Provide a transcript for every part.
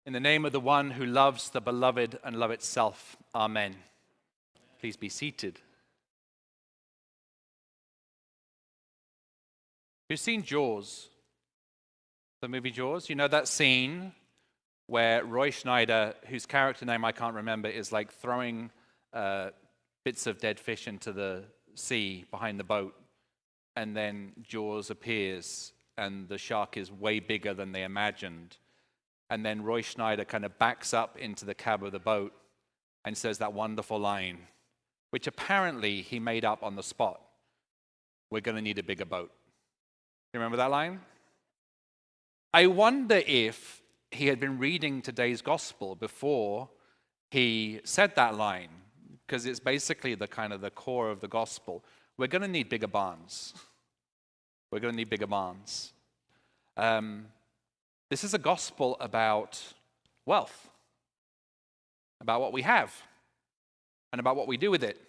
In the name of the one who loves the beloved and love itself, amen. Please be seated. You've seen Jaws, the movie Jaws? You know that scene where Roy Schneider, whose character name I can't remember, is like throwing bits of dead fish into the sea behind the boat, and then Jaws appears and the shark is way bigger than they imagined. And then Roy Schneider kind of backs up into the cab of the boat and says that wonderful line, which apparently he made up on the spot. We're going to need a bigger boat. You remember that line? I wonder if he had been reading today's gospel before he said that line, because it's basically the kind of the core of the gospel. We're going to need bigger barns. We're going to need bigger barns. This is a gospel about wealth, about what we have, and about what we do with it.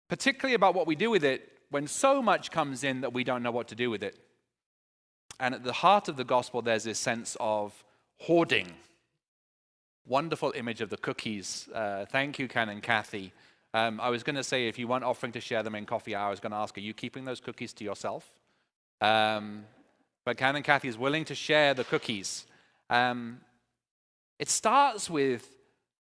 Particularly about what we do with it when so much comes in that we don't know what to do with it. And at the heart of the gospel, there's this sense of hoarding. Wonderful image of the cookies. Thank you, Ken and Kathy. I was going to say, if you weren't offering to share them in coffee hour, I was going to ask, are you keeping those cookies to yourself? But Ken and Kathy is willing to share the cookies. It starts with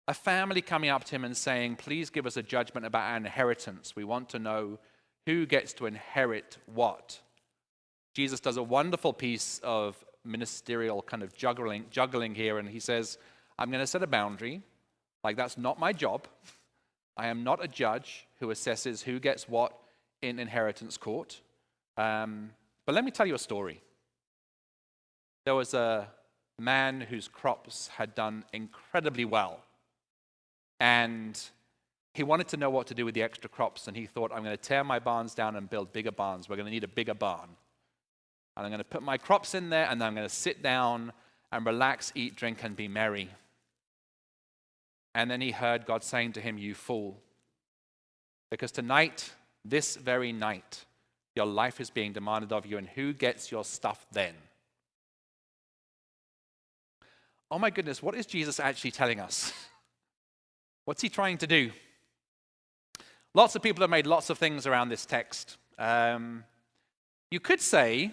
a family coming up to him and saying, please give us a judgment about our inheritance. We want to know who gets to inherit what. Jesus does a wonderful piece of ministerial kind of juggling here, and he says, I'm going to set a boundary. Like, that's not my job. I am not a judge who assesses who gets what in inheritance court. But let me tell you a story. There was a man whose crops had done incredibly well, and he wanted to know what to do with the extra crops, and he thought, I'm going to tear my barns down and build bigger barns. We're going to need a bigger barn. And I'm going to put my crops in there, and then I'm going to sit down and relax, eat, drink, and be merry. And then he heard God saying to him, you fool, because tonight, this very night, your life is being demanded of you, and who gets your stuff then? Oh my goodness, what is Jesus actually telling us? What's he trying to do? Lots of people have made lots of things around this text. You could say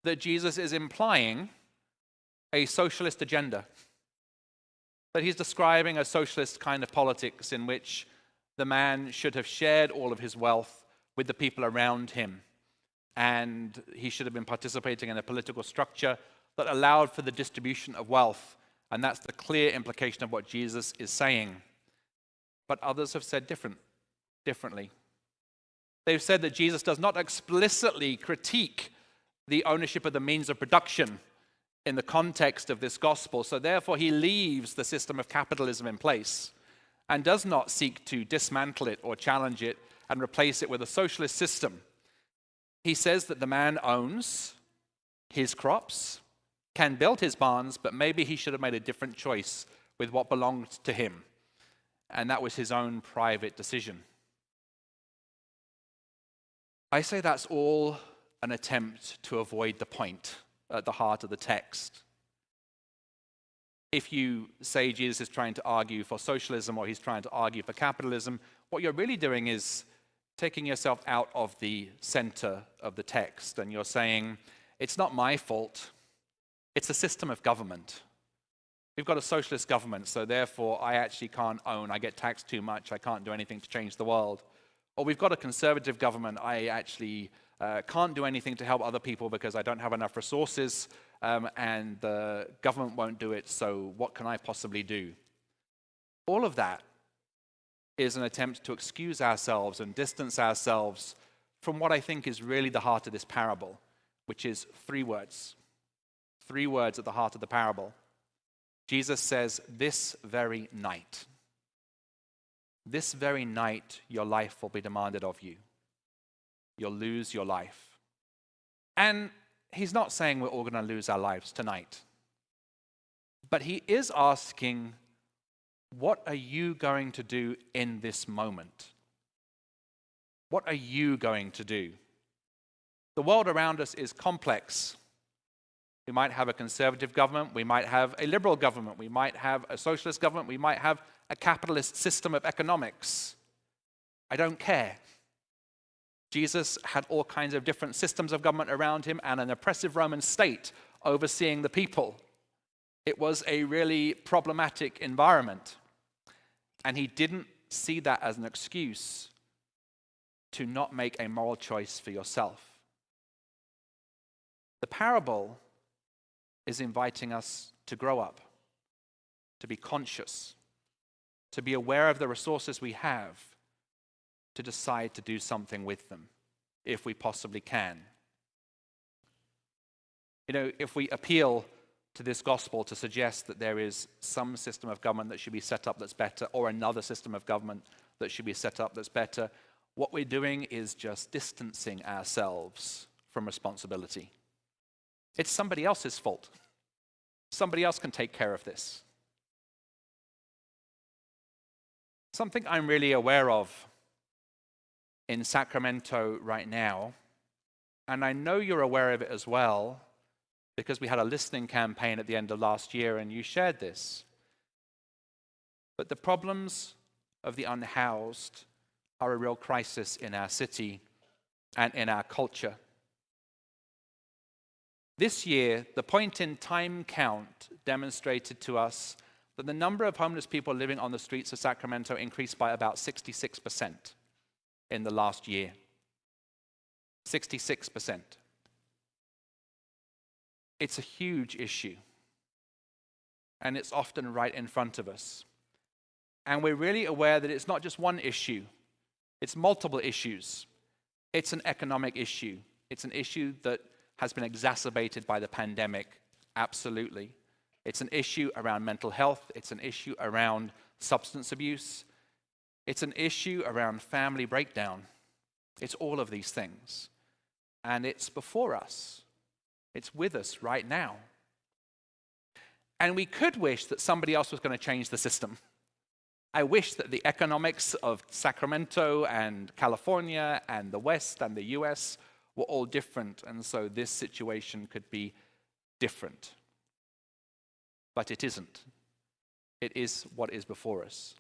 that Jesus is implying a socialist agenda, that he's describing a socialist kind of politics in which the man should have shared all of his wealth with the people around him, and he should have been participating in a political structure that allowed for the distribution of wealth. And that's the clear implication of what Jesus is saying. But others have said differently. They've said that Jesus does not explicitly critique the ownership of the means of production in the context of this gospel. So therefore, he leaves the system of capitalism in place and does not seek to dismantle it or challenge it and replace it with a socialist system. He says that the man owns his crops, can build his barns, but maybe he should have made a different choice with what belonged to him. And that was his own private decision. I say that's all an attempt to avoid the point at the heart of the text. If you say Jesus is trying to argue for socialism or he's trying to argue for capitalism, what you're really doing is taking yourself out of the center of the text, and you're saying, it's not my fault. It's a system of government. We've got a socialist government, so therefore I actually can't own. I get taxed too much. I can't do anything to change the world. Or we've got a conservative government. I actually can't do anything to help other people because I don't have enough resources, and the government won't do it, so what can I possibly do? All of that is an attempt to excuse ourselves and distance ourselves from what I think is really the heart of this parable, which is 3 words. 3 words at the heart of the parable. Jesus says, this very night your life will be demanded of you. You'll lose your life. And he's not saying we're all going to lose our lives tonight. But he is asking, what are you going to do in this moment? What are you going to do? The world around us is complex. We might have a conservative government. We might have a liberal government. We might have a socialist government. We might have a capitalist system of economics. I don't care. Jesus had all kinds of different systems of government around him and an oppressive Roman state overseeing the people. It was a really problematic environment. And he didn't see that as an excuse to not make a moral choice for yourself. The parable is inviting us to grow up, to be conscious, to be aware of the resources we have, to decide to do something with them, if we possibly can. You know, if we appeal to this gospel to suggest that there is some system of government that should be set up that's better, or another system of government that should be set up that's better, what we're doing is just distancing ourselves from responsibility. It's somebody else's fault. Somebody else can take care of this. Something I'm really aware of in Sacramento right now, and I know you're aware of it as well, because we had a listening campaign at the end of last year and you shared this. But the problems of the unhoused are a real crisis in our city and in our culture. This year, the point-in-time count demonstrated to us that the number of homeless people living on the streets of Sacramento increased by about 66% in the last year. 66%. It's a huge issue, and it's often right in front of us. And we're really aware that it's not just one issue, it's multiple issues. It's an economic issue. It's an issue that has been exacerbated by the pandemic, absolutely. It's an issue around mental health. It's an issue around substance abuse. It's an issue around family breakdown. It's all of these things. And it's before us. It's with us right now. And we could wish that somebody else was going to change the system. I wish that the economics of Sacramento and California and the West and the US were all different, and so this situation could be different. But it isn't. It is what is before us.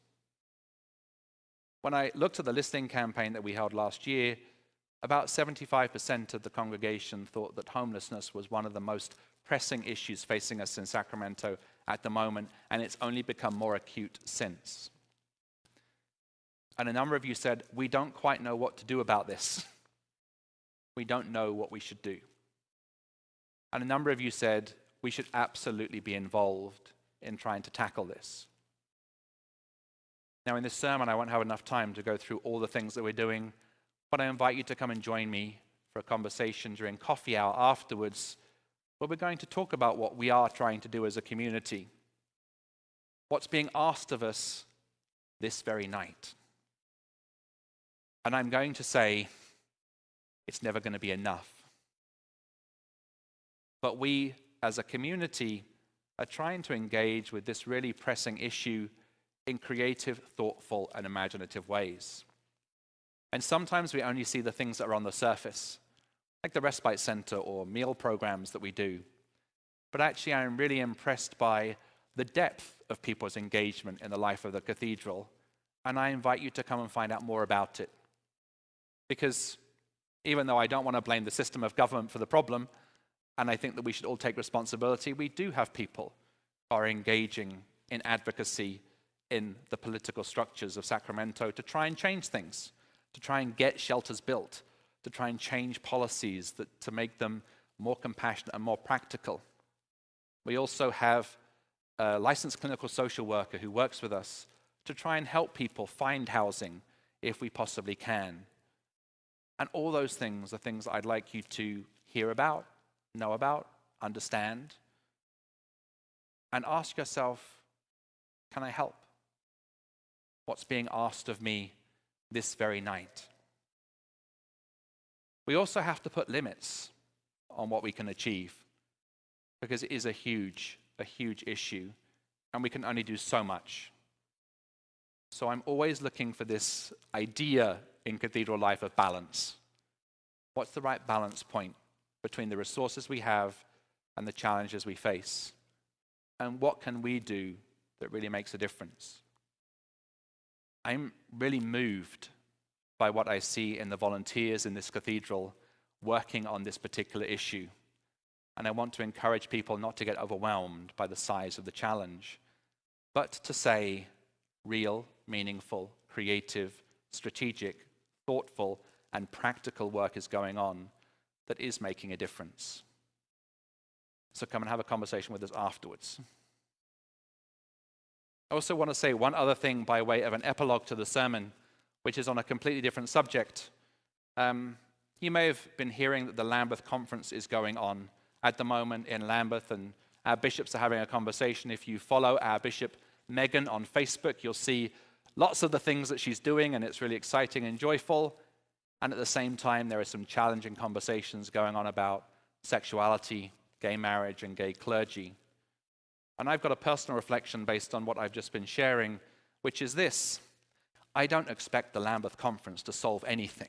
When I looked at the listening campaign that we held last year, about 75% of the congregation thought that homelessness was one of the most pressing issues facing us in Sacramento at the moment, and it's only become more acute since. And a number of you said, we don't quite know what to do about this. We don't know what we should do. And a number of you said, we should absolutely be involved in trying to tackle this. Now, in this sermon, I won't have enough time to go through all the things that we're doing, but I invite you to come and join me for a conversation during coffee hour afterwards, where we're going to talk about what we are trying to do as a community, what's being asked of us this very night. And I'm going to say, it's never going to be enough. But we, as a community, are trying to engage with this really pressing issue in creative, thoughtful, and imaginative ways. And sometimes we only see the things that are on the surface, like the respite center or meal programs that we do. But actually, I'm really impressed by the depth of people's engagement in the life of the cathedral, and I invite you to come and find out more about it. Because even though I don't want to blame the system of government for the problem, and I think that we should all take responsibility, we do have people who are engaging in advocacy in the political structures of Sacramento to try and change things, to try and get shelters built, to try and change policies to make them more compassionate and more practical. We also have a licensed clinical social worker who works with us to try and help people find housing if we possibly can. And all those things are things I'd like you to hear about, know about, understand, and ask yourself, can I help? What's being asked of me this very night? We also have to put limits on what we can achieve, because it is a huge issue, and we can only do so much. So I'm always looking for this idea in cathedral life of balance. What's the right balance point between the resources we have and the challenges we face. And what can we do that really makes a difference? I'm really moved by what I see in the volunteers in this cathedral working on this particular issue. And I want to encourage people not to get overwhelmed by the size of the challenge, but to say real, meaningful, creative, strategic, thoughtful, and practical work is going on that is making a difference. So come and have a conversation with us afterwards. I also want to say one other thing by way of an epilogue to the sermon, which is on a completely different subject. You may have been hearing that the Lambeth Conference is going on at the moment in Lambeth, and our bishops are having a conversation. If you follow our Bishop Megan on Facebook, you'll see lots of the things that she's doing, and it's really exciting and joyful. And at the same time, there are some challenging conversations going on about sexuality, gay marriage, and gay clergy. And I've got a personal reflection based on what I've just been sharing, which is this: I don't expect the Lambeth Conference to solve anything.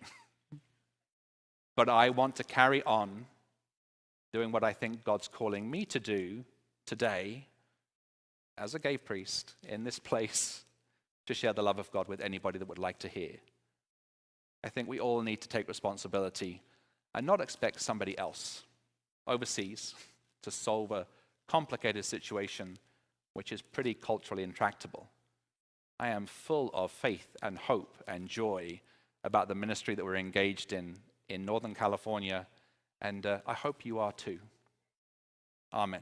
But I want to carry on doing what I think God's calling me to do today as a gay priest in this place, to share the love of God with anybody that would like to hear. I think we all need to take responsibility and not expect somebody else overseas to solve a complicated situation which is pretty culturally intractable. I am full of faith and hope and joy about the ministry that we're engaged in Northern California, and I hope you are too. Amen.